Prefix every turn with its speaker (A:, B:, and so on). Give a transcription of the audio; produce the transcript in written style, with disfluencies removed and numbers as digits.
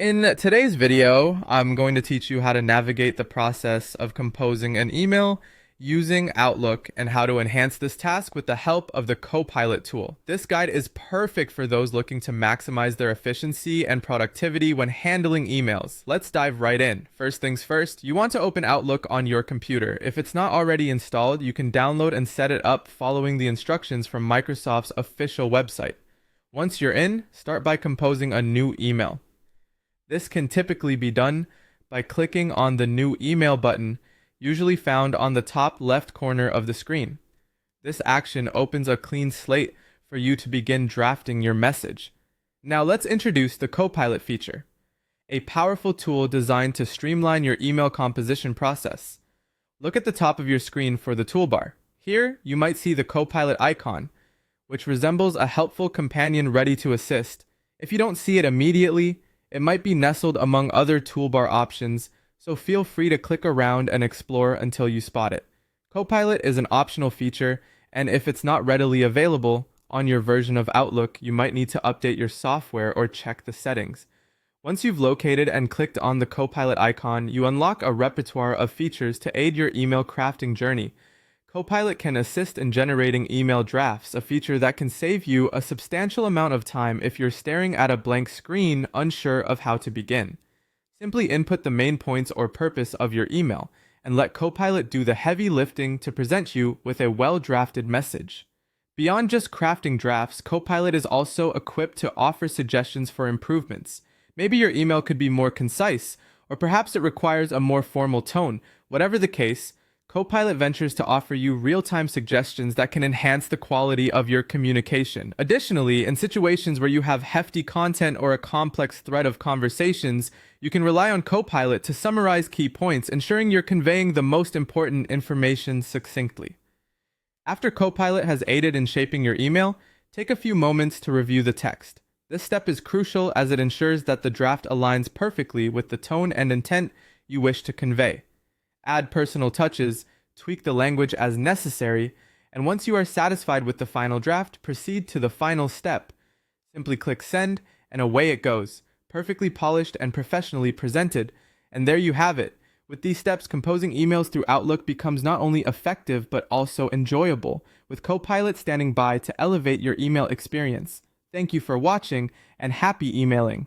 A: In today's video, I'm going to teach you how to navigate the process of composing an email using Outlook and how to enhance this task with the help of the Copilot tool. This guide is perfect for those looking to maximize their efficiency and productivity when handling emails. Let's dive right in. First things first, you want to open Outlook on your computer. If it's not already installed, you can download and set it up following the instructions from Microsoft's official website. Once you're in, start by composing a new email. This can typically be done by clicking on the New Email button, usually found on the top left corner of the screen. This action opens a clean slate for you to begin drafting your message. Now let's introduce the Copilot feature, a powerful tool designed to streamline your email composition process. Look at the top of your screen for the toolbar. Here, you might see the Copilot icon, which resembles a helpful companion ready to assist. If you don't see it immediately, it might be nestled among other toolbar options, so feel free to click around and explore until you spot it. Copilot is an optional feature, and if it's not readily available on your version of Outlook, you might need to update your software or check the settings. Once you've located and clicked on the Copilot icon, you unlock a repertoire of features to aid your email crafting journey. Copilot can assist in generating email drafts, a feature that can save you a substantial amount of time if you're staring at a blank screen unsure of how to begin. Simply input the main points or purpose of your email, and let Copilot do the heavy lifting to present you with a well-drafted message. Beyond just crafting drafts, Copilot is also equipped to offer suggestions for improvements. Maybe your email could be more concise, or perhaps it requires a more formal tone. Whatever the case, Copilot ventures to offer you real-time suggestions that can enhance the quality of your communication. Additionally, in situations where you have hefty content or a complex thread of conversations, you can rely on Copilot to summarize key points, ensuring you're conveying the most important information succinctly. After Copilot has aided in shaping your email, take a few moments to review the text. This step is crucial as it ensures that the draft aligns perfectly with the tone and intent you wish to convey. Add personal touches, tweak the language as necessary, and once you are satisfied with the final draft, proceed to the final step. Simply click send, and away it goes, perfectly polished and professionally presented. And there you have it. With these steps, composing emails through Outlook becomes not only effective but also enjoyable, with Copilot standing by to elevate your email experience. Thank you for watching, and happy emailing!